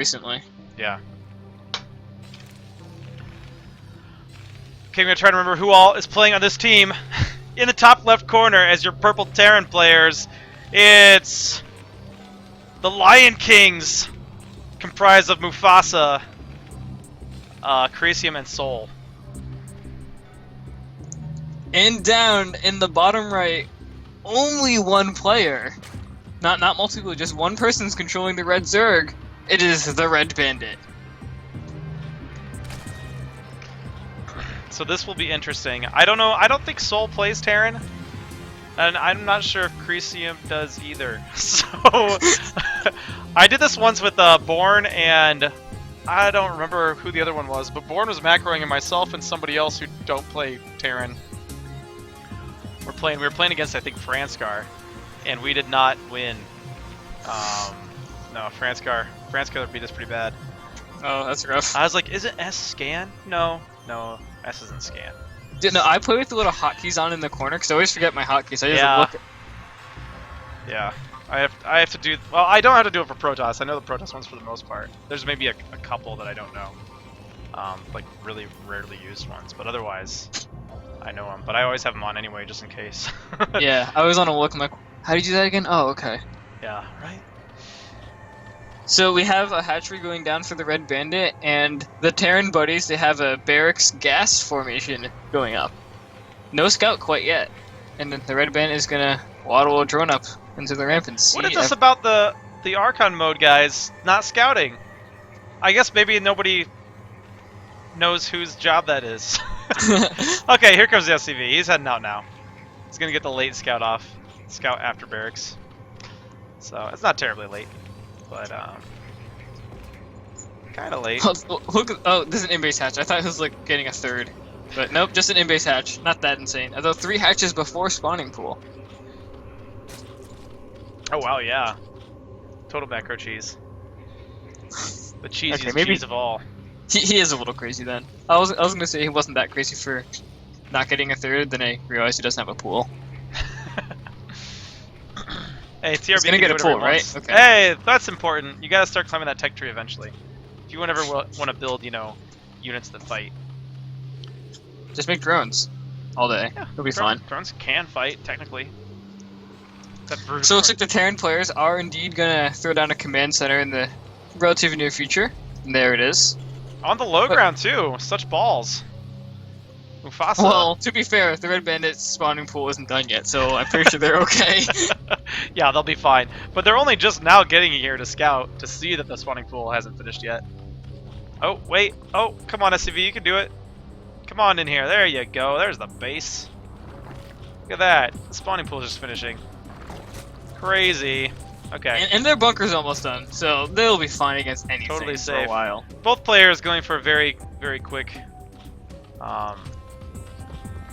recently. Yeah. Okay, I'm gonna try to remember who all is playing on this team. In the top left corner, as your purple Terran players, it's the Lion Kings, comprised of Mufasa, Crisium, and Soul. And down in the bottom right, only one player. Not multiple, just one person's controlling the red Zerg. It is the Red Bandit. So this will be interesting. I don't know. I don't think Soul plays Terran, and I'm not sure if Crisium does either. So I did this once with Born, and I don't remember who the other one was, but Born was macroing, and myself and somebody else who don't play Terran. We were playing against, I think, Franskar, and we did not win. No, Franskar beat us pretty bad. Oh, that's rough. I was like, is it S scan? No, S isn't scan. No, I play with the little hotkeys on in the corner because I always forget my hotkeys. I just look. Yeah, I have to do. Well, I don't have to do it for Protoss. I know the Protoss ones for the most part. There's maybe a couple that I don't know, like really rarely used ones, but otherwise, I know them. But I always have them on anyway, just in case. Yeah, I was on a look. I'm like, how do you do that again? Oh, okay. Yeah, right. So we have a hatchery going down for the Red Bandit, and the Terran buddies, they have a barracks gas formation going up. No scout quite yet. And then the Red Bandit is gonna waddle a drone up into the ramp and see. What is this about the Archon mode, guys? Not scouting. I guess maybe nobody knows whose job that is. Okay, here comes the SCV. He's heading out now. He's gonna get the late scout off. Scout after barracks. So it's not terribly late. But, kind of late. Oh, there's an in-base hatch. I thought it was, like, getting a third. But nope, just an in-base hatch. Not that insane. Although 3 hatches before spawning pool. Oh, wow, yeah. Total macro cheese. The cheesiest cheese of all. He is a little crazy, then. I was gonna say he wasn't that crazy for not getting a third, then I realized he doesn't have a pool. Hey, TRB He's gonna get a pool, right? Okay. Hey, that's important. You gotta start climbing that tech tree eventually. If you ever want to build, units that fight. Just make drones all day. Yeah, it'll be fine. Drones can fight, technically. So it looks like the Terran players are indeed gonna throw down a command center in the relatively near future. And there it is. On the low ground, too. Such balls. Mufasa. Well, to be fair, the Red Bandit's spawning pool isn't done yet, so I'm pretty sure they're okay. Yeah, they'll be fine. But they're only just now getting here to scout to see that the spawning pool hasn't finished yet. Oh, wait. Oh, come on, SCV, you can do it. Come on in here. There you go. There's the base. Look at that. The spawning pool is just finishing. Crazy. Okay. And their bunker's almost done, so they'll be fine against anything Totally for safe. a while. Both players going for a very, very quick...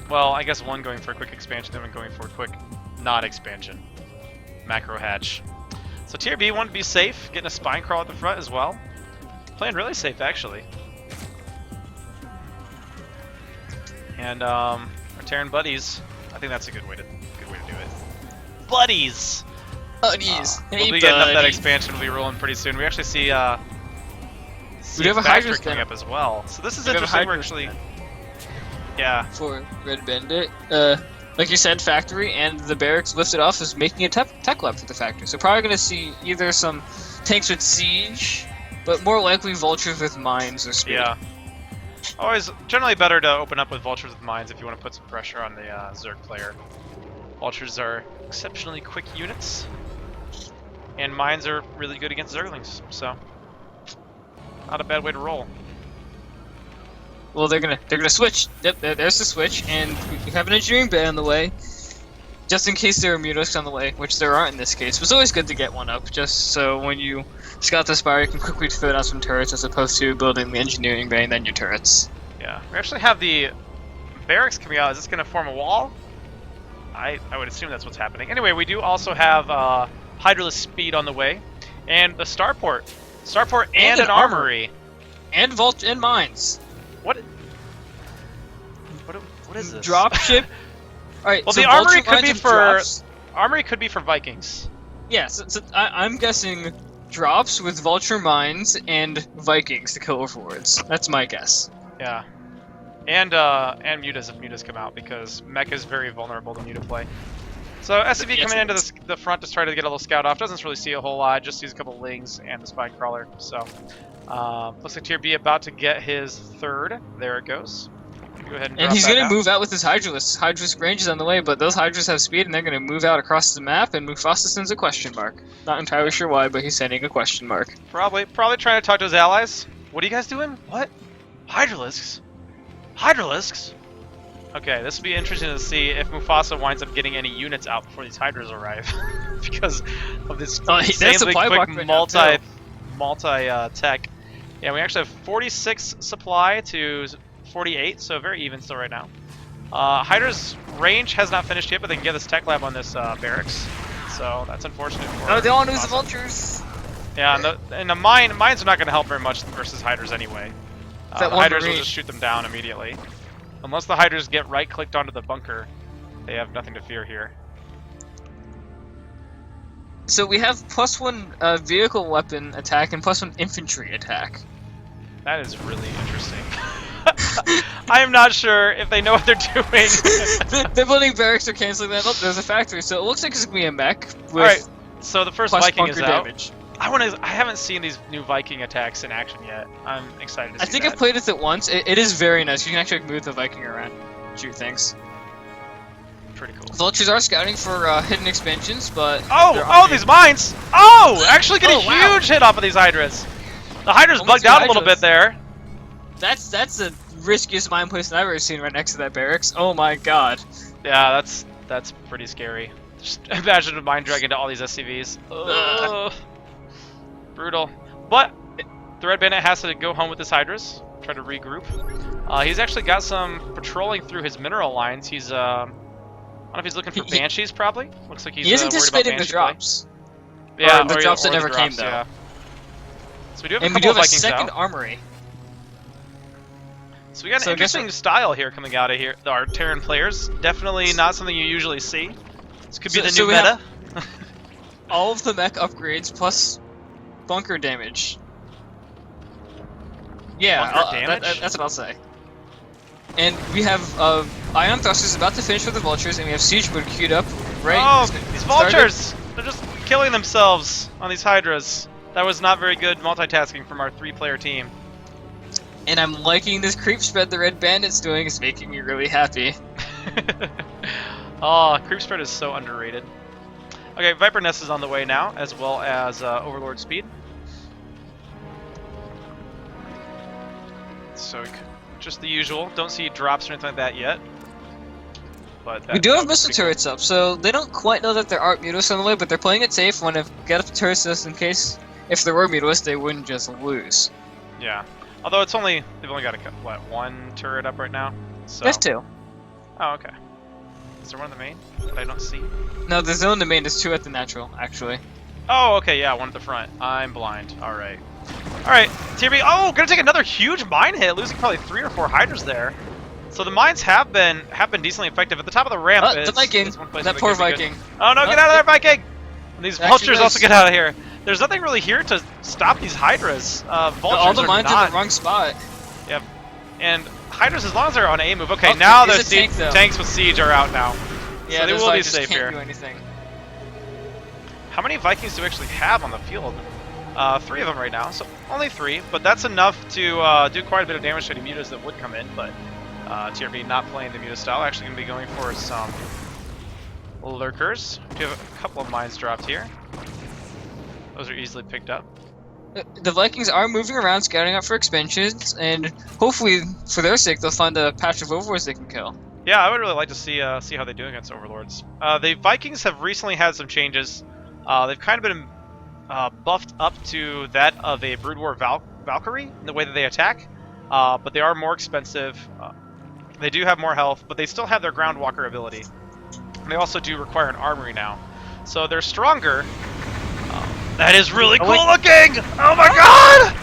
well, I guess one going for a quick expansion, then one going for a quick not expansion. Macro hatch. So TRB wanted to be safe, getting a spine crawl at the front as well. Playing really safe, actually. And our Terran buddies, I think that's a good way to do it. Buddies. Buddies. Hey, we'll be getting up that expansion. We'll be rolling pretty soon. We actually see we have a factory Hydra coming up as well. So this is We have a interesting. We're Hydra actually, scan. yeah. For Red Bandit. Like you said, factory, and the barracks lifted off is making a tech lab for the factory. So probably going to see either some tanks with siege, but more likely vultures with mines or speed. Yeah. Always, generally better to open up with vultures with mines if you want to put some pressure on the Zerg player. Vultures are exceptionally quick units, and mines are really good against Zerglings, so not a bad way to roll. Well, they're gonna switch. Yep, there's the switch, and we have an engineering bay on the way, just in case there are mutasks on the way, which there aren't in this case. But it's always good to get one up, just so when you scout the spire, you can quickly throw down some turrets, as opposed to building the engineering bay and then your turrets. Yeah, we actually have the barracks coming out. Is this gonna form a wall? I would assume that's what's happening. Anyway, we do also have Hydraless speed on the way, and the starport and an armory, and vault and mines. What is this? Dropship. All right. Well, so the armory could lines be and for drops. armory could be for Vikings. Yeah. So I'm guessing drops with Vulture Mines and Vikings to kill Overlords. That's my guess. Yeah. And Mutas if Mutas come out, because Mech is very vulnerable to Muta play. So SCV coming into the front to try to get a little scout off. Doesn't really see a whole lot, just sees a couple Lings and the Spine Crawler. So looks like TRB about to get his third. There it goes. Go ahead and he's going to out. move out with his Hydralisk. Hydralisk range is on the way, but those Hydras have speed, and they're going to move out across the map, and Mufasa sends a question mark. Not entirely sure why, but he's sending a question mark. Probably trying to talk to his allies. What are you guys doing? What? Hydralisks? Hydralisks? Okay, this will be interesting to see if Mufasa winds up getting any units out before these Hydras arrive. Because of this insanely quick multi-tech. Yeah, we actually have 46 supply to 48, so very even still right now. Hydra's range has not finished yet, but they can get this tech lab on this barracks. So that's unfortunate for they don't lose the Vultures! Yeah, and the mines are not going to help very much versus Hydras anyway. The Hydras will just shoot them down immediately. Unless the Hydras get right-clicked onto the bunker, they have nothing to fear here. So we have +1 vehicle weapon attack and +1 infantry attack. That is really interesting. I am not sure if they know what they're doing. The building barracks are canceling that. Oh, there's a factory, so it looks like it's going to be a mech with Alright, so the first Viking is out. Damage. I haven't seen these new Viking attacks in action yet. I'm excited to see I think I've played with it once. It is very nice. You can actually move the Viking around, shoot things. Pretty cool. Vultures are scouting for hidden expansions, but these mines! Actually getting a huge hit off of these Hydras. The Hydra's bugged out a little bit there. That's the riskiest mine placement I've ever seen right next to that barracks. Oh my god. Yeah, that's pretty scary. Just imagine a mine drag into all these SCVs. Brutal. But the Red Bandit has to go home with his Hydras, try to regroup. He's actually got some patrolling through his mineral lines. He's I don't know if he's looking for Banshees, probably. Looks like he's he is anticipating the drops. Yeah, the drops that never came though. Yeah. So we do have and a couple we do have of Vikings a second out. armory. So we got an interesting style here coming out of here. Our Terran players, definitely not something you usually see. This could be the new meta. All of the mech upgrades plus bunker damage. Yeah, bunker damage? that's what I'll say. And we have Ion Thrusters about to finish with the Vultures, and we have Siege Mode queued up right. These Vultures! They're just killing themselves on these Hydras. That was not very good multitasking from our 3-player team. And I'm liking this creep spread the Red Bandit's doing. It's making me really happy. Creep spread is so underrated. Okay, Viper Nest is on the way now, as well as Overlord Speed. So just the usual. Don't see drops or anything like that yet. But we do have missile turrets up, so they don't quite know that there are Mutas on the way, but they're playing it safe. Want to get up the turrets just in case, if there were Mutas, they wouldn't just lose. Yeah. Although they've only got one turret up right now. So. There's 2. Oh, okay. Is there one in the main that I don't see? No, there's no in the main. There's 2 at the natural, actually. Oh, okay, yeah, one at the front. I'm blind. All right. All right, TRB. Oh, gonna take another huge mine hit, losing probably 3 or 4 Hydras there. So the mines have been decently effective. At the top of the ramp the Viking. That poor Viking. Oh no, get out of there, Viking! And these Vultures also get out of here. There's nothing really here to stop these Hydras. Vultures all the mines are in the wrong spot. Yep. And Hydras, as long as they're on A move. Okay, now the tanks with Siege are out now. Yeah, so they will be safe can't here. Do anything. How many Vikings do we actually have on the field? 3 of them right now, so only 3, but that's enough to do quite a bit of damage to any Mutas that would come in, but TRB not playing the Muta style, actually going to be going for some Lurkers. We have a couple of mines dropped here. Those are easily picked up. The Vikings are moving around, scouting out for expansions, and hopefully, for their sake, they'll find a patch of Overlords they can kill. Yeah, I would really like to see how they do against Overlords. The Vikings have recently had some changes. They've kind of been buffed up to that of a Brood War Valkyrie in the way that they attack, but they are more expensive. They do have more health, but they still have their Groundwalker ability. And they also do require an armory now, so they're stronger. That is really cool looking! Oh my god!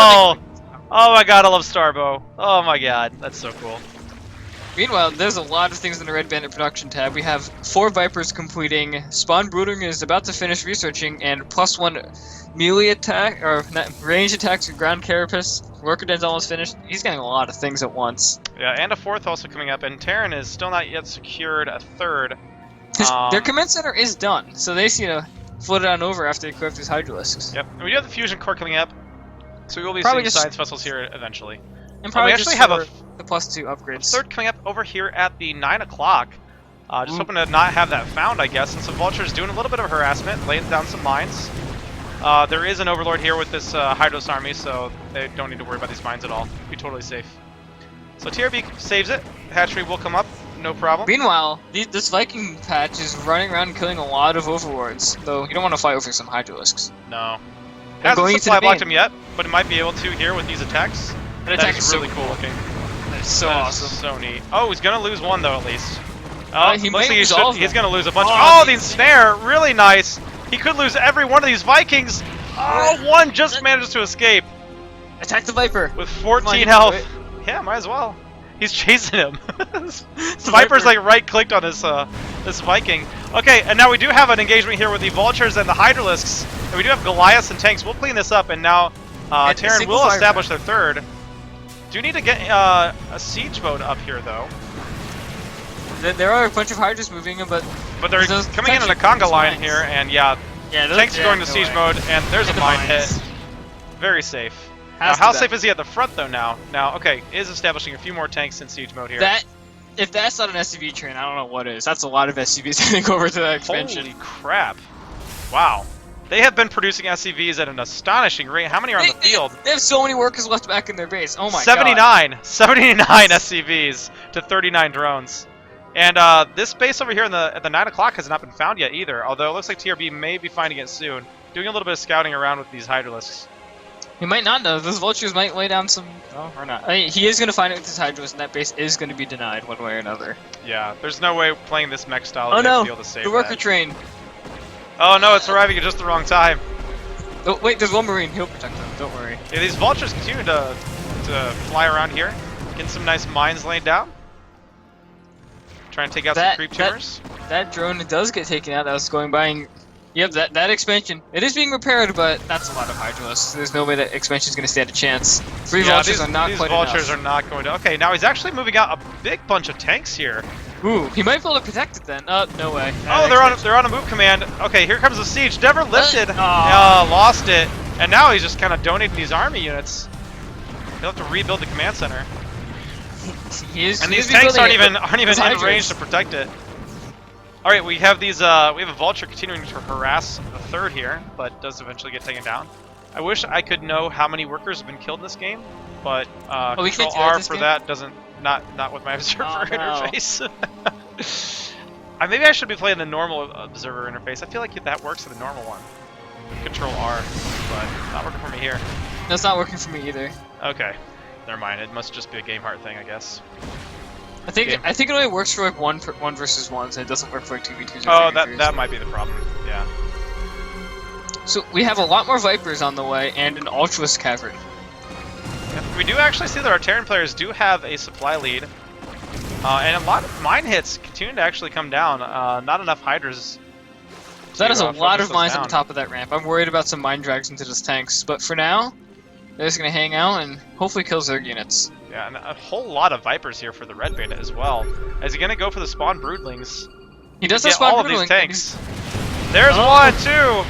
Oh my god, I love Starbow. Oh my god, that's so cool. Meanwhile, there's a lot of things in the Red Bandit production tab. We have 4 Vipers completing, Spawn Brooding is about to finish researching, and +1 melee attack, or range attacks with Ground Carapace. Worker Den's almost finished. He's getting a lot of things at once. Yeah, and a 4th also coming up, and Terran is still not yet secured a 3rd. Their command center is done, so they see to float it on over after they equip these Hydralisks. Yep, and we do have the Fusion Core coming up, so we will be Probably seeing just- science vessels here eventually. And probably we actually have a the +2 upgrades. 3rd coming up over here at the 9 o'clock. Just hoping to not have that found, I guess, and some Vultures doing a little bit of harassment, laying down some mines. There is an Overlord here with this Hydros army, so they don't need to worry about these mines at all. Be totally safe. So TRB saves it. Hatchery will come up, no problem. Meanwhile, this Viking patch is running around and killing a lot of Overlords, though you don't want to fight over some Hydralisks. No. They're going Hasn't into supply the blocked beam. him yet, but it might be able to here with these attacks. That That attack is is really so cool looking. That is so That is awesome. so neat. Oh, he's gonna lose one though at least. Oh, He looks might like he resolve he's them. gonna lose a bunch. Oh, Oh, the ensnare, really nice. He could lose every one of these Vikings. Oh, one just manages to escape Attack the Viper! with Come on, 14 you can health. do it. Yeah, might as well. He's chasing him. The Viper's like right-clicked on this Viking. Okay, and now we do have an engagement here with the Vultures and the Hydralisks. And we do have Goliaths and tanks. We'll clean this up, and now And a Terran single will fire establish their 3rd. Do need to get a siege mode up here, though. There are a bunch of Hydras moving, but But they're those coming in on a protection- conga those line mines. here, and yeah, yeah, tanks are going to siege mode, and there's a the mine mines. hit. Very safe. Now, Has to how be. safe is he at the front, though, now? Now, okay, is establishing a few more tanks in siege mode here. If that's not an SCV train, I don't know what is. That's a lot of SCVs heading over to that expansion. Holy crap. Wow. They have been producing SCVs at an astonishing rate. How many are on the field? They have so many workers left back in their base. Oh my god. 79! 79 SCVs to 39 drones. And this base over here at the 9 o'clock has not been found yet either, although it looks like TRB may be finding it soon. Doing a little bit of scouting around with these Hydralisks. He might not know. Those Vultures might lay down some... Oh, or not. I mean, he is going to find it with his Hydras, and that base is going to be denied one way or another. Yeah, there's no way playing this mech style Oh is no! be able to save The worker that. train. Oh no, it's arriving at just the wrong time. Oh, wait, there's one Marine. He'll protect them. Don't worry. Yeah, these Vultures continue to fly around here, getting some nice mines laid down. Trying to take out some creep tumors. That drone does get taken out. That was going by. And, yep, that expansion. It is being repaired, but that's a lot of Hydralisks. There's no way that expansion is going to stand a chance. Three Vultures are not these quite Vultures enough. are not going to... Okay, now he's actually moving out a big bunch of tanks here. Ooh, he might be able to protect it then. No way. Oh, they're on a move command. Okay, here comes the siege. Never lifted. Aw. Lost it. And now he's just kind of donating these army units. He'll have to rebuild the command center. And these tanks aren't even in range to protect it. All right, we have these. We have a Vulture continuing to harass the 3rd here, but does eventually get taken down. I wish I could know how many workers have been killed in this game, but we Control can't do that R this for game? that doesn't not with my observer Oh, no. interface. Maybe I should be playing the normal observer interface. I feel like that works in the normal one. Control R, but not working for me here. That's not working for me either. Okay, never mind. It must just be a game heart thing, I guess. I think it only works for like one versus ones, and it doesn't work for like 2v2s. Oh, that might be the problem. Yeah. So we have a lot more Vipers on the way, and an Ultralis Cavern. We do actually see that our Terran players do have a supply lead, and a lot of mine hits continue to actually come down. Not enough Hydras. So that is a lot of focus mines those at the down. top of that ramp. I'm worried about some mine drags into those tanks, but for now, they're just gonna hang out and hopefully kill Zerg units. Yeah, and a whole lot of Vipers here for the Red Bandit as well. Is he gonna go for the spawn Broodlings? He does have Get spawn all of Broodling, these tanks. There's Oh. one, too.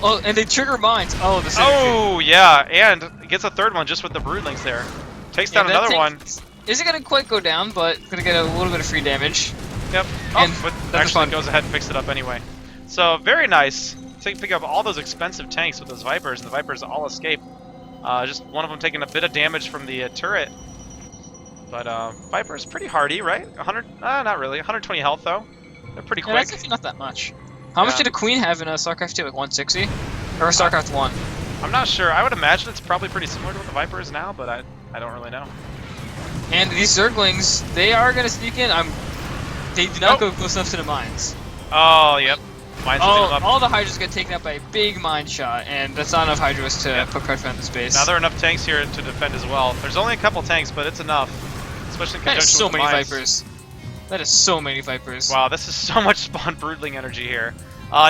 Oh, and they trigger mines. Oh, the synergy. Oh, yeah, and gets a 3rd one just with the Broodlings there. Takes down Yeah, that another tank one. Isn't gonna quite go down, but gonna get a little bit of free damage. Yep. And Oh, but that's actually fun. goes ahead and picks it up anyway. So, very nice. Pick up all those expensive tanks with those Vipers, and the Vipers all escape. Just one of them taking a bit of damage from the turret. But Viper's pretty hardy, right? 100? Not really. 120 health, though. They're pretty Yeah, quick. that's actually not that much. How much Yeah. did a Queen have in StarCraft 2? Like 160? Or StarCraft 1? I'm not sure. I would imagine it's probably pretty similar to what the Viper is now, but I don't really know. And these Zerglings, they are gonna sneak in. They do not go close enough to the mines. Oh, yep. Mine's looking them up. All the Hydras get taken out by a big mine shot, and that's not enough Hydras to put pressure on the space. Now there are enough tanks here to defend as well. There's only a couple tanks, but it's enough. It's especially in That is conjunction so with the many mines. Vipers. That is so many Vipers. Wow, this is so much spawn broodling energy here.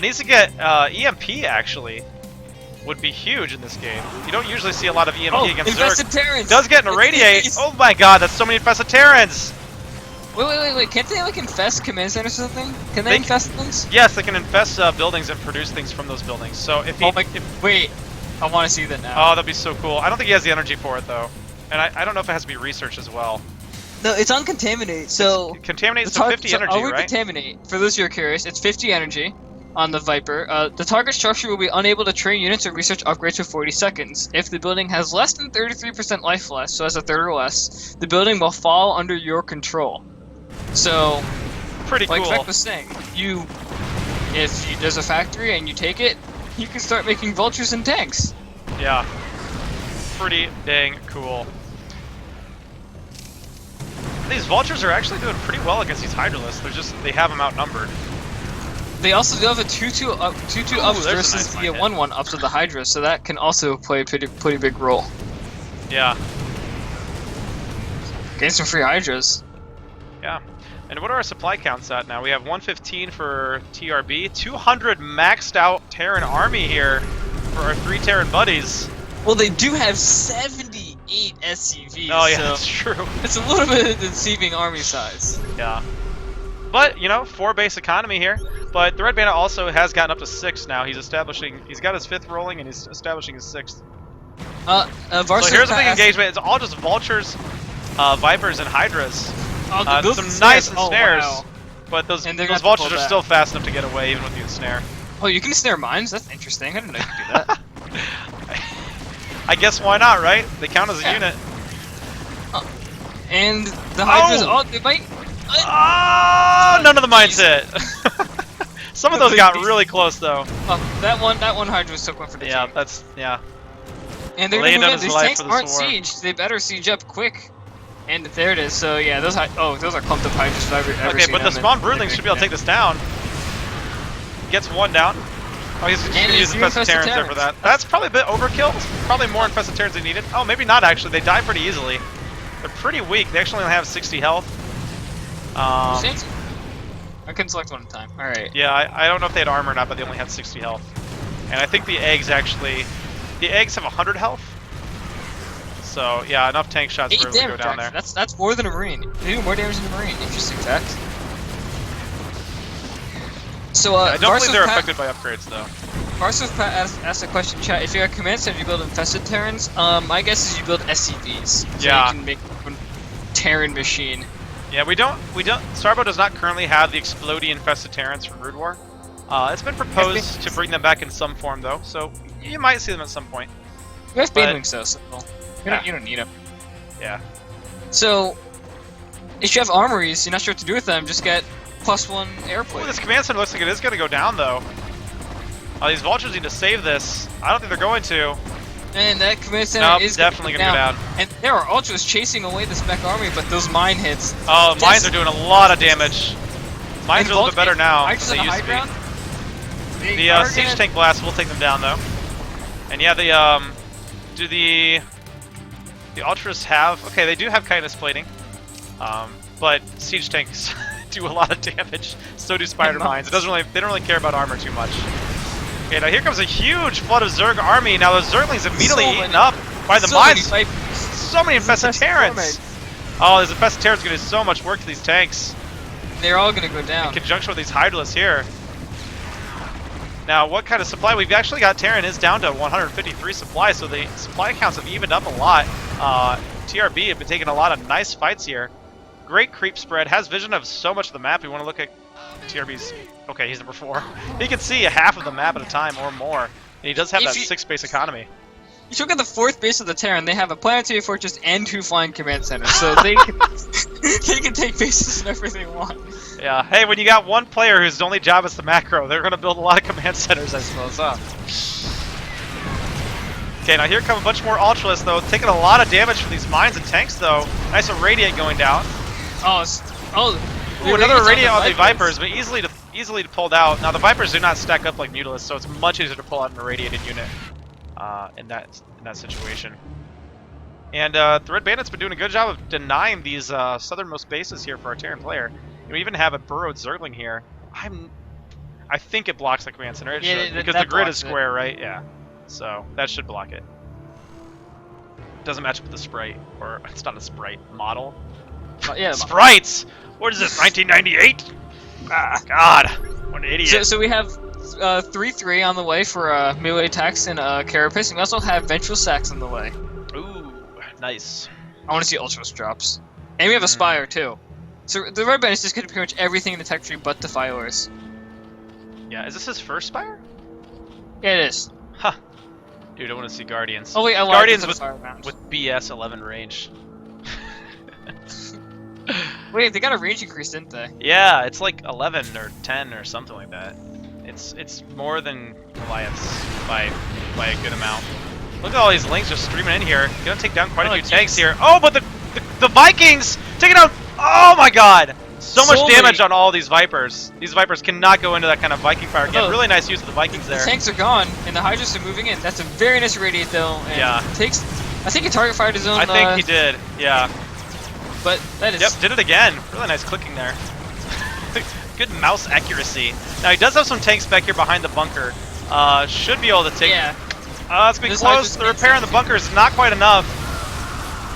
Needs to get EMP actually. Would be huge in this game. You don't usually see a lot of EMP against infested Zerg. Terrans! Does get an irradiate. Oh my god, that's so many infested Terrans! Wait. Can't they like infest command centers or something? Can they infest things? Yes, they can infest buildings and produce things from those buildings. So if he, wait, I want to see that now. oh, that'd be so cool. I don't think he has the energy for it though, and I don't know if it has to be researched as well. No, it's on contaminate. So Contaminate's to 50 energy, I'll right? Contaminate. For those who are curious, it's 50 energy on the Viper. The target structure will be unable to train units or research upgrades for 40 seconds. If the building has less than 33% life less, so as a third or less, the building will fall under your control. So, pretty like cool. Vec was saying, if there's a factory and you take it, you can start making vultures and tanks. Yeah, pretty dang cool. These vultures are actually doing pretty well against these Hydralisks. They have them outnumbered. They also do have a 2-2 ups versus nice the 1-1 ups of the Hydra, so that can also play a pretty big role. Yeah. Gain some free Hydras. Yeah. And what are our supply counts at now? We have 115 for TRB, 200 maxed out Terran army here for our 3 Terran buddies. Well, they do have 78 SCVs. Oh yeah, so that's true. it's a little bit of deceiving army size. Yeah. But, you know, 4 base economy here. But the Red Bandit also has gotten up to 6 now. He's got his 5th rolling and he's establishing his 6th. So here's a big engagement. It's all just vultures, Vipers, and Hydras. Some nice snares, wow. but those vultures are still fast enough to get away even with the ensnare. Oh, you can snare mines? That's interesting. I didn't know you could do that. I guess why not, right? They count as a unit. And the Hydras, they might... none of the mines hit. Some of those got really close though. That one Hydra was took one for the team. Yeah. And they're gonna move in. These tanks aren't sieged. They better siege up quick. And there it is. So yeah, those are clumped up Hydras I've ever okay, seen. but the spawn broodling should be able to take this down. Gets one down. Oh, he's just gonna use infested Terrans there for that. That's probably a bit overkill. Probably more infested Terrans than needed. Oh, maybe not actually. They die pretty easily. They're pretty weak. They actually only have 60 health. I can select one at a time. Alright. Yeah, I don't know if they had armor or not, but they only had 60 health. And I think the eggs have 100 health. So yeah, enough tank shots for them to go down there. That's more than a Marine. They do more damage than a Marine. Interesting fact. So I don't believe they're affected by upgrades though. Varsov asked a question, chat. If you're a command center, you build infested Terrans. My guess is you build SCVs. So you can make a Terran machine. Yeah, we don't. Starbow does not currently have the exploding infested Terrans from Brood War. It's been proposed to bring them back in some form though, so you might see them at some point. You have Banewings though, so you don't need them. Yeah. So, if you have armories, you're not sure what to do with them, just get +1 airplane. Ooh, this command center looks like it is going to go down though. These vultures need to save this. I don't think they're going to. And that command center is definitely going to go down. And there are ultras chasing away the spec army, but those mine hits. Oh, mines are doing a lot of damage. Mines are a little bit better now than they used to be. The siege tank blast will take them down though. And yeah, the ultras have, okay, they do have kindness plating, but siege tanks do a lot of damage. So do spider mines. They don't really care about armor too much. Okay, now here comes a huge flood of Zerg army. Now the Zerglings immediately eaten up by the mines. So many infested Terrans. Oh, these infested Terrans gonna do so much work to these tanks. They're all gonna go down. In conjunction with these Hydralisks here. Now, what kind of supply? We've actually got Terran is down to 153 supply, so the supply counts have evened up a lot. TRB have been taking a lot of nice fights here. Great creep spread. Has vision of so much of the map. We want to look at TRB's. Okay, he's number 4. He can see a half of the map at a time or more. And he does have that 6 base economy. You look at the 4th base of the Terran, they have a planetary fortress and 2 flying command centers, so they can, they can take bases whenever they want. Yeah, hey, when you got one player whose only job is the macro, they're going to build a lot of command centers, I suppose, huh? Okay, now here come a bunch more Ultralists, though, taking a lot of damage from these mines and tanks, though. Nice Irradiate going down. Ooh, another Irradiate on the Vipers, but easily pulled out. Now, the Vipers do not stack up like Mutalisks, so it's much easier to pull out an Irradiated unit. In that situation. And the Red Bandit's been doing a good job of denying these southernmost bases here for our Terran player. And we even have a burrowed Zergling here. I think it blocks the command center. It should, because the grid is square, right? Yeah. So that should block it. Doesn't match up with the sprite, or it's not a sprite model. Yeah. Sprites. What is this? 1998? Ah, God, what an idiot. So we have 3-3 on the way for melee attacks and Carapace, and we also have Ventral Sacks on the way. Ooh, nice. I want to see Ultros drops. And we have a Spire, too. So the Red Band is just getting pretty much everything in the tech tree but Defilers. Yeah, is this his first Spire? Yeah, it is. Huh. Dude, I want to see Guardians. Oh wait, I Guardians with BS 11 range. Wait, they got a range increase, didn't they? Yeah, it's like 11 or 10 or something like that. It's more than Goliath's by a good amount. Look at all these links just streaming in here. Gonna take down quite a few tanks here. Oh, but the Vikings taking out. Oh my God! So much damage on all these Vipers. These Vipers cannot go into that kind of Viking fire again. Really nice use of the Vikings there. The tanks are gone, and the Hydras are moving in. That's a very nice radiate, though. And yeah. Takes. I think he target fired his own. I think he did. Yeah. But that is. Yep, did it again. Really nice clicking there. Good mouse accuracy. Now he does have some tanks back here behind the bunker. Should be able to take. Yeah. It's been close. The repair on the bunker is not quite enough.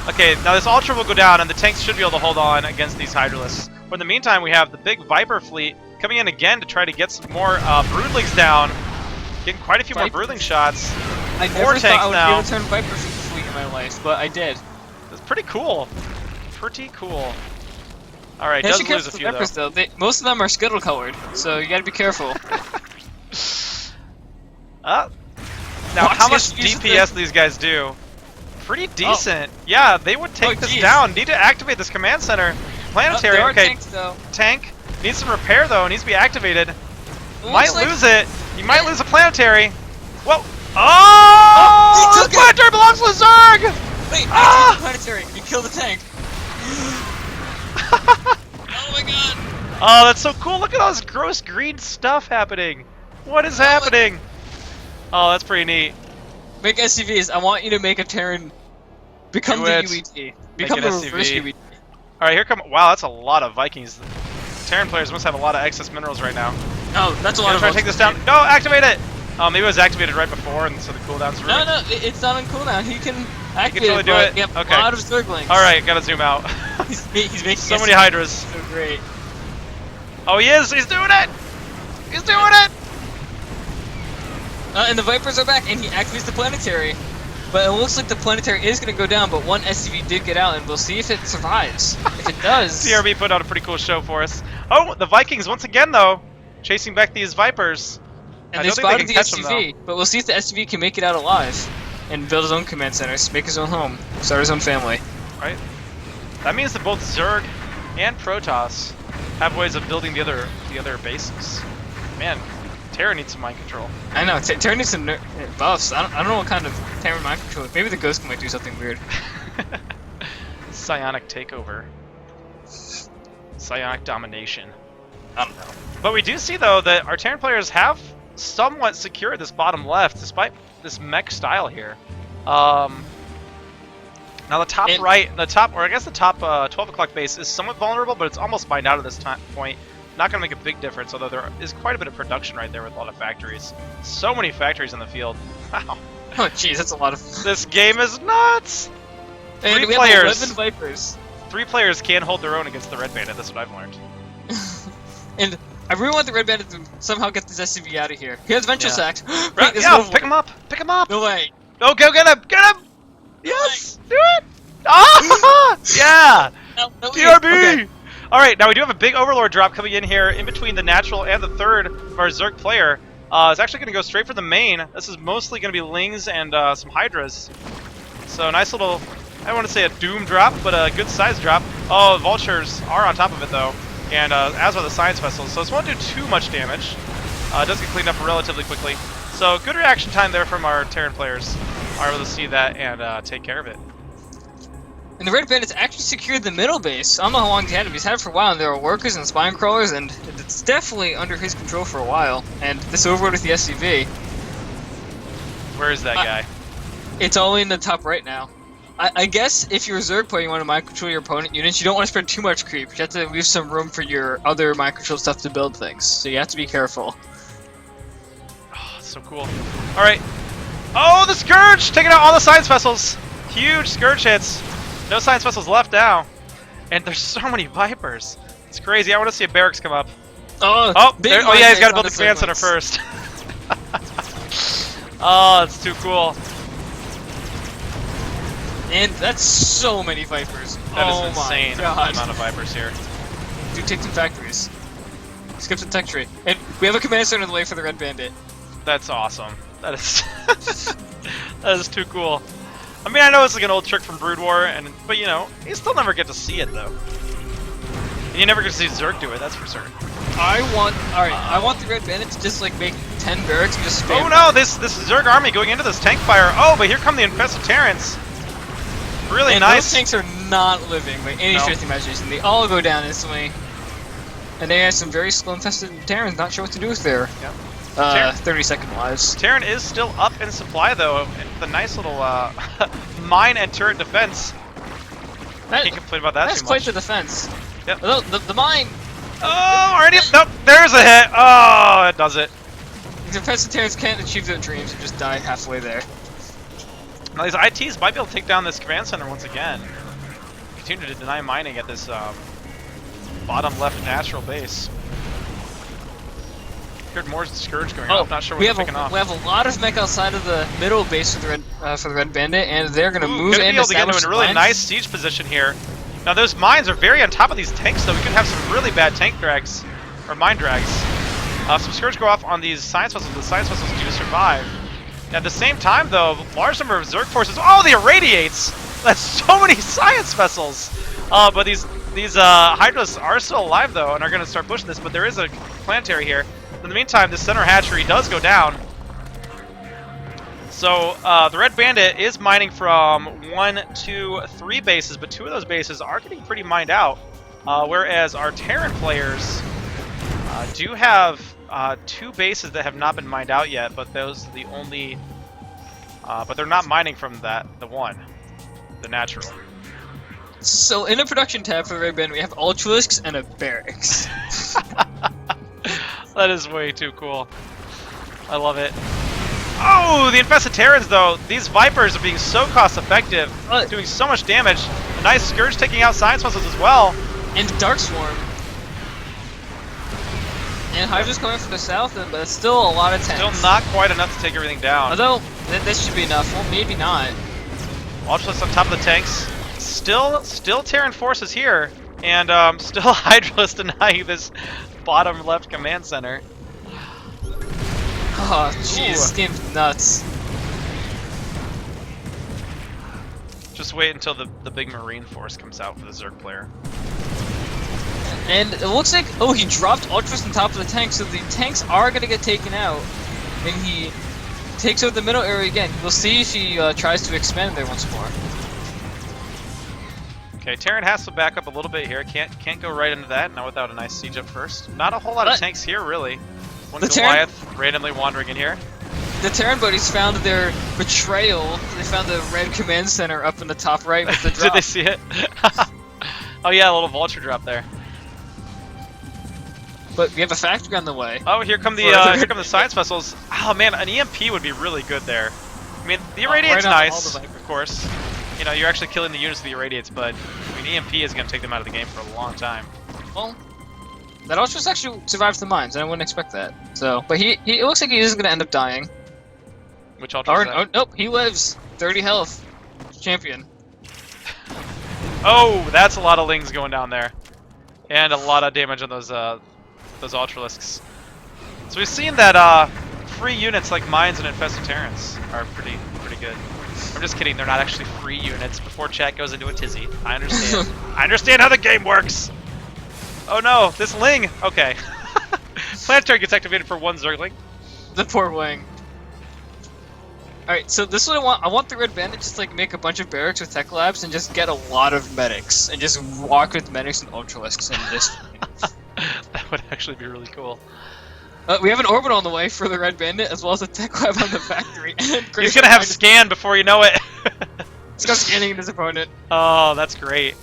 Okay, now this Ultra will go down, and the tanks should be able to hold on against these Hydralisks. But in the meantime, we have the big Viper fleet coming in again to try to get some more Broodlings down. Getting quite a few more Broodling shots. I never thought I would be able to turn Viper fleet in my life, but I did. That's pretty cool. Pretty cool. Alright, does lose a few Vipers, though. Most of them are skittle colored, so you gotta be careful. Now, how much DPS do these guys do? Pretty decent. Oh. Yeah, they would take this down. Need to activate this command center. Planetary, okay. Tanks, though. Tank. Needs some repair, though. Needs to be activated. Might lose it. You might lose a planetary. Whoa. Oh! The planetary belongs to Zerg! Wait, I killed the planetary. You killed the tank. Oh my God. Oh, that's so cool. Look at all this gross green stuff happening. What is happening? Oh, that's pretty neat. Make SCVs. I want you to make a Terran become the UET. Become the reverse UET. Alright, here come. Wow, that's a lot of Vikings. Terran players must have a lot of excess minerals right now. Oh, that's a lot of. Try to take this down. No, activate it! Maybe it was activated right before, and so the cooldown's ruined. No, it's not on cooldown. He can activate totally do it. Yep, okay. A lot of Zerglings. Alright, gotta zoom out. he's making so many Hydras. So great. Oh, he is! He's doing it! He's doing it! And the Vipers are back, and he activates the planetary. But it looks like the planetary is going to go down, but one SCV did get out, and we'll see if it survives. If it does... TRB put out a pretty cool show for us. Oh, the Vikings, once again, though, chasing back these Vipers. And they spotted the SCV, but we'll see if the SCV can make it out alive and build his own command centers, make his own home, start his own family. Right. That means that both Zerg and Protoss have ways of building the other bases. Man, Terra needs some mind control. I know, Terra needs some buffs. I don't know what kind of Terran mind control. Maybe the Ghost might do something weird. Psionic takeover. Psionic domination. I don't know. But we do see, though, that our Terran players have somewhat secured this bottom left, despite this mech style here. Now the top right, the top 12 o'clock base is somewhat vulnerable, but it's almost mined out at this point. Not going to make a big difference, although there is quite a bit of production right there with a lot of factories. So many factories in the field. Wow. Oh, jeez, that's a lot of... This game is nuts! And we have 11 Vipers. 3 players can hold their own against the Red Bandit, that's what I've learned. And I really want the Red Bandit to somehow get this SCV out of here. He has Ventral Sacks. Right, yeah, pick him up! Pick him up! No way. Oh, go get him! Get him! Yes! Do it! Ah! Yeah! No, TRB! Okay. Alright, now we do have a big Overlord drop coming in here in between the natural and the third of our Zerg player. It's actually going to go straight for the main. This is mostly going to be Lings and some Hydras. So nice little, I don't want to say a doom drop, but a good size drop. Oh, Vultures are on top of it though, and as are the Science Vessels. So this won't do too much damage. It does get cleaned up relatively quickly. So good reaction time there from our Terran players. Are able to see that and take care of it. And the Red Bandits actually secured the middle base. I don't know how long he had it, but he's had it for a while, and there are workers and spine crawlers, and it's definitely under his control for a while. And this overload with the SCV. Where is that guy? It's all in the top right now. I guess if you're a Zerg player, you want to mind control your opponent units. You don't want to spread too much creep. You have to leave some room for your other mind control stuff to build things. So you have to be careful. Oh, it's so cool. All right. Oh, the Scourge taking out all the science vessels. Huge Scourge hits. No science vessels left now. And there's so many Vipers. It's crazy. I want to see a barracks come up. Oh, there, oh yeah, he's got to build the command center first. Oh, it's too cool. And that's so many Vipers. That oh is insane. My God. Amount of Vipers here. Dude, take 2 factories. Skip the tech tree. And we have a command center on the way for the Red Bandit. That's awesome. That is that is too cool. I mean, I know it's like an old trick from Brood War, but you know, you still never get to see it though. And you never get to see Zerg do it. That's for certain. I want the Red Bandit to just like make 10 barracks and just spam. Oh no, this Zerg army going into this tank fire. Oh, but here come the infested Terrans. Really and nice. Those tanks are not living by any stretch of the imagination. They all go down instantly. And they have some very slow infested Terrans, not sure what to do with their 30-second lives. Terran is still up in supply though. The nice little mine and turret defense. Can't complain about that too much. That's quite the defense. Yep. Although the mine. Oh, already. Nope. There's a hit. Oh, it does it. The infested Terrans can't achieve their dreams and just die halfway there. Now these ITs might be able to take down this command center once again. Continue to deny mining at this bottom left natural base. Heard more Scourge going off. Not sure what they're picking off. We have a lot of mech outside of the middle base for the Red Bandit, and they're going to move in. Be able to get into a really nice siege position here. Now those mines are very on top of these tanks, though. We could have some really bad tank drags or mine drags. Some Scourge go off on these science vessels. The science vessels do survive. At the same time, though, large number of Zerg forces. Oh, the irradiates! That's so many science vessels. But these Hydras are still alive though, and are going to start pushing this. But there is a planetary here. In the meantime, the center hatchery does go down. So the Red Bandit is mining from 1, 2, 3 bases, but 2 of those bases are getting pretty mined out. Whereas our Terran players do have 2 bases that have not been mined out yet, but those are the only. But they're not mining from the one, the natural. So in a production tab for the Red Bandit, we have Ultralisks and a barracks. That is way too cool. I love it. Oh, the infested Terrans though. These Vipers are being so cost effective, doing so much damage. A nice Scourge taking out science vessels as well. And Dark Swarm. And Hydra's coming from the south, but it's still a lot of tanks. Still not quite enough to take everything down. Although, this should be enough. Well, maybe not. Ultralisk on top of the tanks. Still Terran forces here. And still Hydralisk denying this bottom left command center. Oh, jeez, this game's nuts. Just wait until the big Marine force comes out for the Zerg player. And it looks like, oh, he dropped Ultras on top of the tank, so the tanks are going to get taken out. And he takes over the middle area again. We'll see if he tries to expand there once more. Okay, Terran has to back up a little bit here. Can't go right into that, not without a nice siege up first. Not a whole lot of tanks here, really. One Goliath randomly wandering in here. The Terran buddies found their betrayal. They found the red command center up in the top right with the drop. Did they see it? Oh yeah, a little vulture drop there. But we have a factory on the way. Oh, here come the science vessels. Oh man, an EMP would be really good there. I mean, the irradiate's nice, of course. You know, you're actually killing the units with the irradiates, but I mean, EMP is going to take them out of the game for a long time. Well, that Ultras actually survives the mines, and I wouldn't expect that. So, but he it looks like he isn't going to end up dying. Which Ultra is that? Oh, nope, he lives. 30 health. Champion. Oh, that's a lot of Lings going down there. And a lot of damage on those Ultralisks. So we've seen that free units like mines and infested Terrans are pretty good. I'm just kidding, they're not actually free units. Before chat goes into a tizzy. I understand. I understand how the game works! Oh no, this Ling! Okay. Planetary gets activated for 1 Zergling. The poor Wing. Alright, so this is what I want. I want the Red Bandit just like make a bunch of barracks with tech labs and just get a lot of medics. And just walk with medics and Ultralisks in this. That would actually be really cool. We have an orbital on the way for the Red Bandit, as well as a tech lab on the factory. He's gonna have scan before you know it. Scott scanning his opponent. Oh, that's great.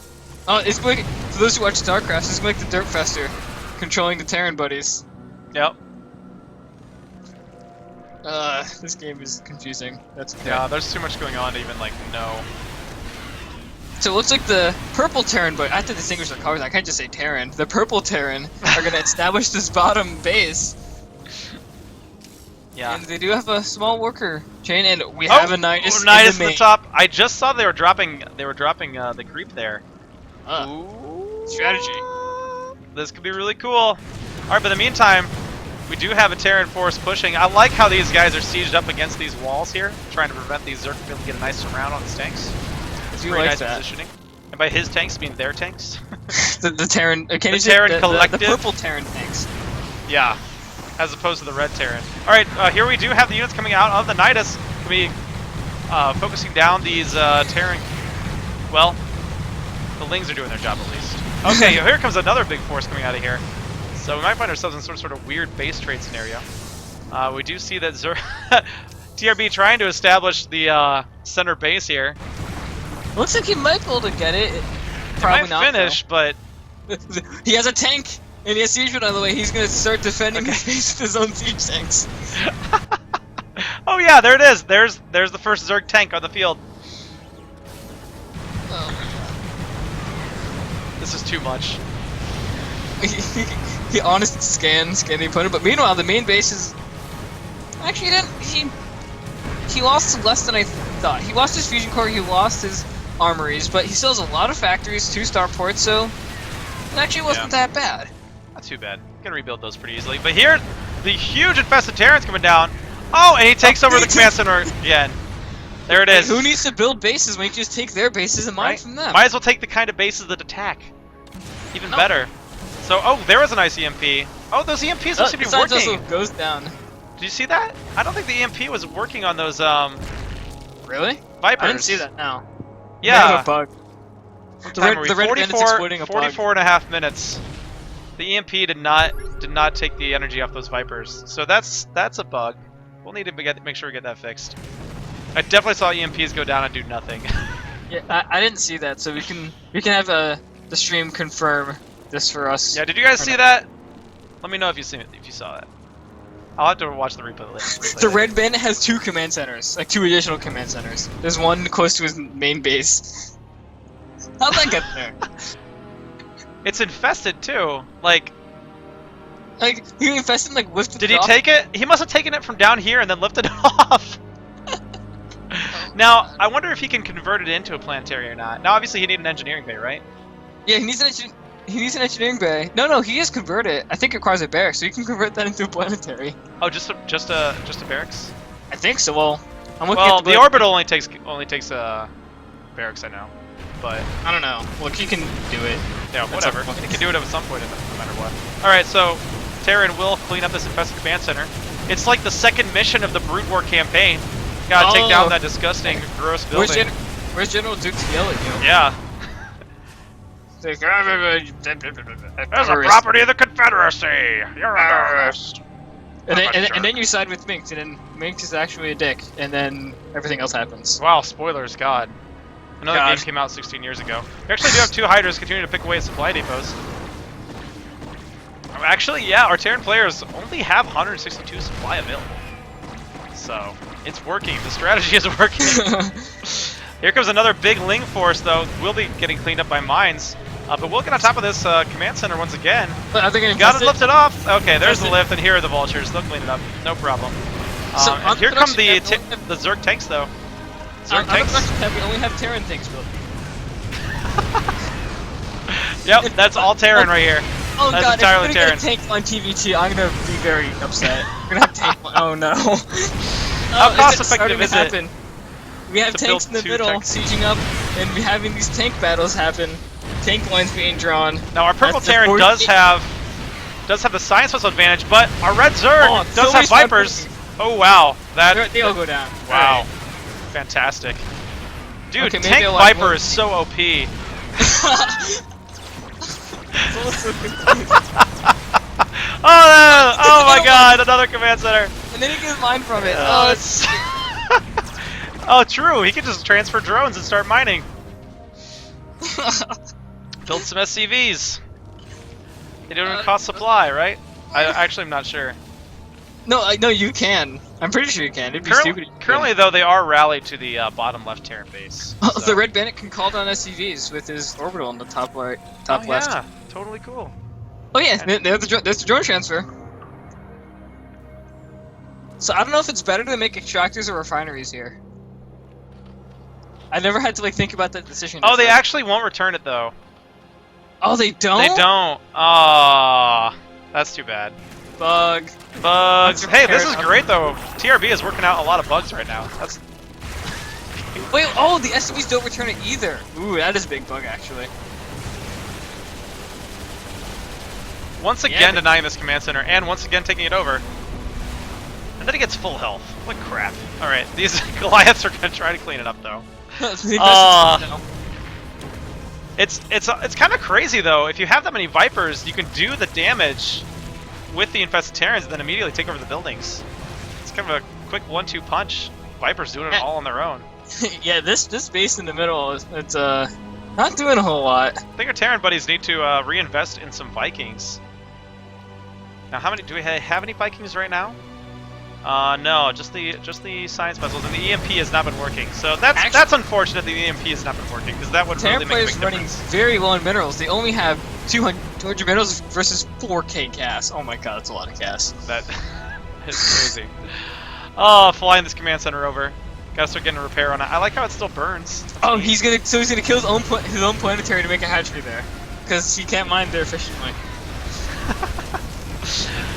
Oh, it's like, for those who watch StarCraft, it's like the Dirt Fester controlling the Terran buddies. Yep. This game is confusing. That's okay. Yeah, there's too much going on to even like know. So it looks like the purple Terran, but I have to distinguish the colors. I can't just say Terran. The purple Terran are going to establish this bottom base. Yeah. And they do have a small worker chain, and we have a Nidus. Nidus at the top. I just saw they were dropping. They were dropping the creep there. Ooh. Strategy. This could be really cool. All right, but in the meantime, we do have a Terran force pushing. I like how these guys are sieged up against these walls here, trying to prevent these Zerg from being able to get a nice surround on these tanks. It's do very like nice that. positioning. And by his tanks, mean their tanks. the Terran. The Terran Collective. The purple Terran tanks. Yeah, as opposed to the red Terran. All right, here we do have the units coming out of the Nidus. Can be focusing down these Terran. Well, the Lings are doing their job at least. Okay, here comes another big force coming out of here. So we might find ourselves in some sort of weird base trade scenario. We do see that TRB trying to establish the center base here. Looks like he might be able to get it. Probably Probably not. finish, but He has a tank, and he has siege on the way. He's gonna start defending his base with his own siege tanks. oh yeah, there it is. There's the first Zerg tank on the field. Oh This is too much. my god. He honest scan the opponent, but meanwhile the main base is actually he lost less than I thought. He lost his fusion core, he lost his armories, but he still has a lot of factories, 2 starports, so it actually wasn't that bad. Not too bad. Can rebuild those pretty easily. But here, the huge infested Terran's coming down. Oh, and he takes over the command center again. There it is. Who needs to build bases when you just take their bases and mine from them? Might as well take the kind of bases that attack. Even better. So, oh, there was a nice EMP. Oh, those EMPs seem to be working. also goes down. Did you see that? I don't think the EMP was working on those Really? Vipers. I didn't see that now. Yeah. They have a bug. What The time red- are we? the red bandit's 44, exploiting a bug. 44 and a half minutes. The EMP did not take the energy off those Vipers. So that's a bug. We'll need to make sure we get that fixed. I definitely saw EMPs go down and do nothing. Yeah, I didn't see that, so we can have the stream confirm this for us. Yeah, did you guys see that? Let me know if you saw that. I'll have to watch the replay later. The red bandit has 2 command centers, like 2 additional command centers. There's one close to his main base. How'd that get there? It's infested too. Like he infested like lifted did it he off. take it? He must have taken it from down here and then lifted it off. Now, I wonder if he can convert it into a planetary or not. Now, obviously, he needs an engineering bay, right? Yeah, he needs an engineering bay. No, he is converted. I think it requires a barracks, so you can convert that into a planetary. Oh, just a barracks? I think so. Well, I'm looking Well, at the orbital only takes barracks, I know, but I don't know. Look, he can do it. yeah, At whatever. some point. He can do it at some point, no matter what. All right, so Terran will clean up this infested command center. It's like the second mission of the Brood War campaign. Gotta take down that disgusting, gross building. Where's General Duke's yell at you? Yeah. It's like, There's a property of the Confederacy. You're under arrest. And then you side with Minx, and then Minx is actually a dick, and then everything else happens. Wow, spoilers, God. Another God. game came out 16 years ago. We actually do have 2 Hydras continuing to pick away at supply depots. Actually, yeah, our Terran players only have 162 supply available. So, it's working. The strategy is working. Here comes another big Ling force, though. We'll be getting cleaned up by mines. But we'll get on top of this command center once again. But are they gonna Gotta infest lift it off. Okay, there's Infest the it. lift, and here are the vultures. They'll clean it up. No problem. So And on here come the production tab, the Zerg tanks, though. on Zerg the tanks. production tab, we only have Terran tanks built. Yep, that's all Terran right here. Oh That's god, entirely if we're gonna Terran. get a tank on TVT, I'm gonna be very upset. We're gonna have tank. Oh no. How cost effective is it happen? We have to tanks in build the 2 middle, tanks? sieging up, and we having these tank battles happen. Tank lines being drawn. Now our purple That's the Terran 40 does have the science vessel advantage, but our red Zerg Oh, does so have many smart Vipers. pieces. Oh wow, They all go down. wow, fantastic, dude. Okay, maybe Tank I'll like Viper one. is so OP. Oh my God, another command center. And then he gets mine from it. It's Oh, true. He could just transfer drones and start mining. Build some SCVs. They don't even cost supply, right? I actually am not sure. No, no, you can. I'm pretty sure you can. It'd be stupid. If you Currently, though, they are rallied to the bottom left Terran base. Oh, so. the Red Bandit can call down SCVs with his orbital in the top right, top left. Yeah, totally cool. Oh yeah, there's the drone transfer. So I don't know if it's better to make extractors or refineries here. I never had to like think about that decision. Oh, they actually won't return it though. Oh, they don't? They don't. Ah, that's too bad. Bug. Bugs. Hey, this is great though. TRB is working out a lot of bugs right now. That's. Wait, oh, the SCVs don't return it either. Ooh, that is a big bug actually. Once again denying this command center, and once again taking it over. And then it gets full health. What crap. Alright, these Goliaths are gonna try to clean it up though. It's kind of crazy though. If you have that many Vipers, you can do the damage with the infested Terrans and then immediately take over the buildings. It's kind of a quick 1-2 punch. Vipers doing it all on their own. Yeah, this base in the middle is not doing a whole lot. I think our Terran buddies need to reinvest in some Vikings. Now, how many do we have any Vikings right now? No, just the science vessels, and the EMP has not been working. So that's unfortunate. The EMP has not been working because that would really make a big difference. Terran players running very low in minerals. They only have 200 minerals versus 4K gas. Oh my god, that's a lot of gas. That is crazy. Oh, flying this command center over. Gotta start getting a repair on it. I like how it still burns. That's oh, neat. he's gonna kill his own planetary to make a hatchery there, because he can't mine there efficiently.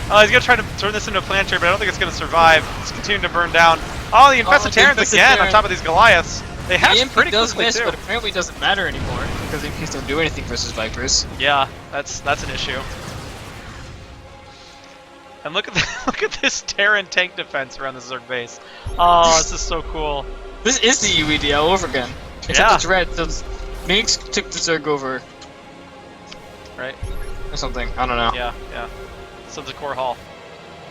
He's gonna try to turn this into a planetary, but I don't think it's gonna survive. It's continuing to burn down. Oh, the infested Terrans again on top of these Goliaths. They hatch pretty quickly too. But apparently it doesn't matter anymore because EMPs don't do anything versus Vipers. Yeah, that's an issue. And look at this Terran tank defense around the Zerg base. Oh, this is so cool. This is the UED all over again. Except it's red. So Minx took the Zerg over. Right. Or something. I don't know. Yeah, yeah. Sons of Core Hall.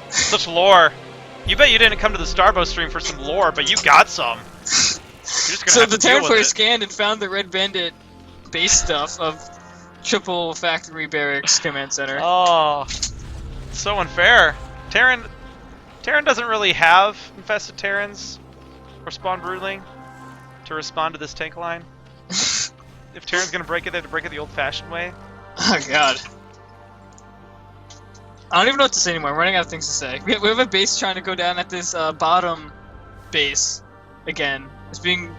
Such lore. You bet you didn't come to the Starbow stream for some lore, but you got some. So the Terran player scanned and found the Red Bandit base stuff of triple factory barracks command center. Oh, so unfair. Terran doesn't really have infested Terrans or spawn broodling to respond to this tank line. If Terran's gonna break it, they have to break it the old-fashioned way. Oh god. I don't even know what to say anymore. I'm running out of things to say. We have a base trying to go down at this bottom base again. It's being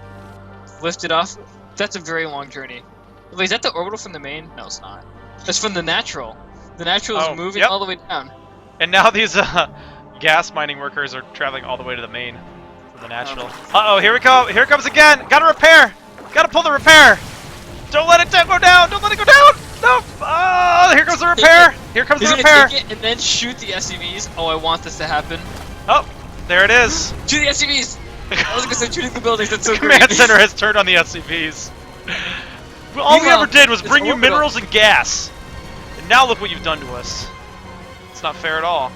lifted off. That's a very long journey. Wait, is that the orbital from the main? No, it's not. It's from the natural. The natural is moving all the way down. And now these gas mining workers are traveling all the way to the main from the natural. Uh-oh, here we go. Here it comes again. Gotta repair. Gotta pull the repair. Don't let it go down. Don't let it go down. No. Oh, here comes the repair. Here comes the repair. Take it and then shoot the SCVs. Oh, I want this to happen. Oh, there it is. Shoot the SCVs. I was gonna say shooting the buildings. That's so great. great. Command center has turned on the SCVs. All we ever did was bring you minerals and gas. And now look what you've done to us. It's not fair at all.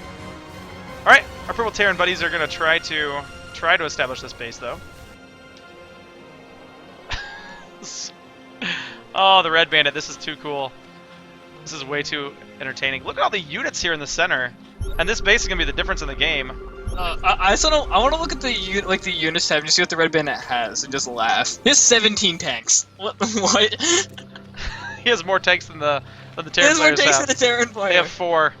Alright, our purple Terran buddies are gonna try to establish this base though. Oh, the Red Bandit, this is too cool. This is way too entertaining. Look at all the units here in the center. And this base is gonna be the difference in the game. I want to look at the units tab and just see what the Red Bandit has and just laugh. He has 17 tanks. What? He has more tanks than the Terran players have. He has more tanks than the Terran player. They have 4.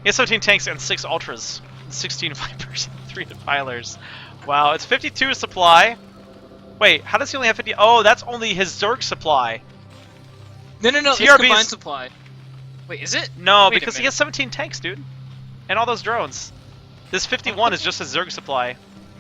He has 17 tanks and 6 Ultras, 16 Vipers, 3 Defilers. Wow, it's 52 supply. Wait, how does he only have 50? Oh, that's only his Zerg supply. No, it's combined supply. Wait, is it? No, because he has 17 tanks, dude. And all those drones. This 51 is just his Zerg supply.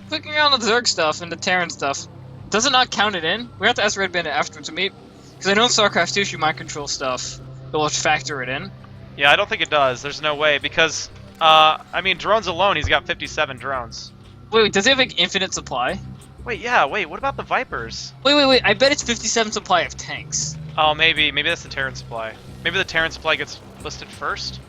Clicking around the Zerg stuff and the Terran stuff. Does it not count it in? We have to ask Red Bandit afterwards. Because I know in StarCraft 2, you mind control stuff. They'll factor it in. Yeah, I don't think it does. There's no way. Because, I mean, drones alone, he's got 57 drones. Wait, does he have like infinite supply? Wait, yeah, what about the Vipers? Wait, I bet it's 57 supply of tanks. Oh, maybe that's the Terran supply. Maybe the Terran supply gets listed first?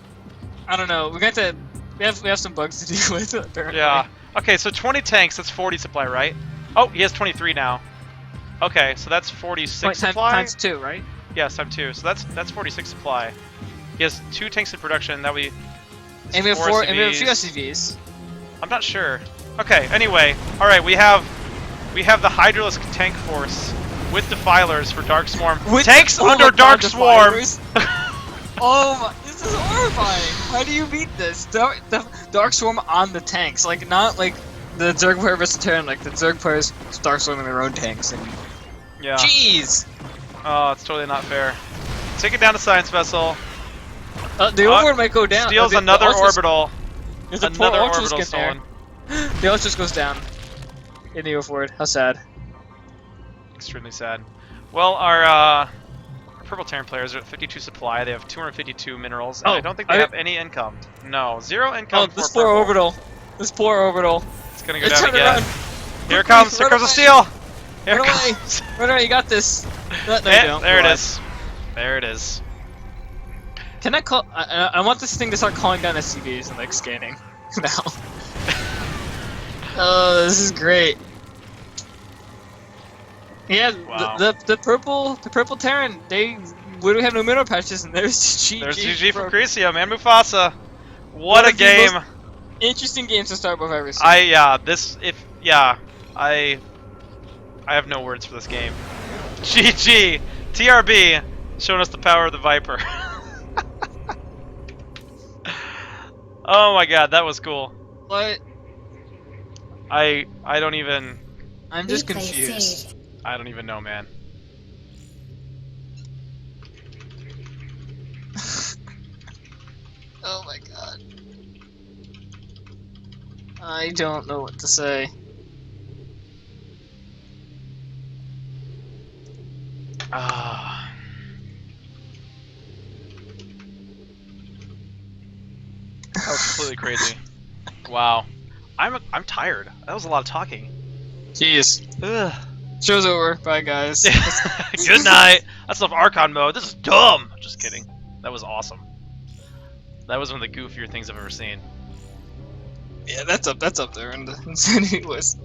I don't know. We have some bugs to deal with, apparently. Yeah. Okay, so 20 tanks, that's 40 supply, right? Oh, he has 23 now. Okay, so that's 46 supply. Times 2, right? Yes, time 2. So that's 46 supply. He has 2 tanks in production. That we. And we have 4. And we have a few SCVs. SCVs. I'm not sure. Okay. Anyway, all right. We have the Hydralisk tank force with defilers for Dark Swarm. Tanks under Dark Swarm. Oh my! This is horrifying. How do you beat this? Dark Swarm on the tanks, like not like the Zerg player versus Terran, like the Zerg players Dark Swarming their own tanks. And yeah. Jeez. Oh, it's totally not fair. Take it down to Science Vessel. The Overlord might go down. Steals another orbital. There's another a orbital stolen. The Ultras goes down in the Overlord. How sad. Extremely sad. Well, our Purple Terran players are at 52 supply. They have 252 minerals, and I don't think they have any income. No, 0 income for this Purple. poor orbital. This poor orbital. It's gonna go down again. Around. Here it comes. Here comes the steel. Here Run it away. comes. Run away. You got this. No, you don't. There it is. There it is. Can I call? I want this thing to start calling down SCVs and like scanning now. Oh, this is great. Yeah, wow. the purple Terran, they literally have no mineral patches, and there's GG. There's GG for Crisium and Mufasa. What a game! Interesting games to start with ever seen. I have no words for this game. GG! TRB showing us the power of the Viper. Oh my god, that was cool. What? I don't even. I'm just confused. I don't even know, man. Oh my god. I don't know what to say. Ah. That was completely crazy. Wow. I'm tired. That was a lot of talking. Jeez. Ugh. Show's over. Bye, guys. Good night. That's enough Archon mode. This is dumb. Just kidding. That was awesome. That was one of the goofier things I've ever seen. Yeah, that's up there in the insanity list.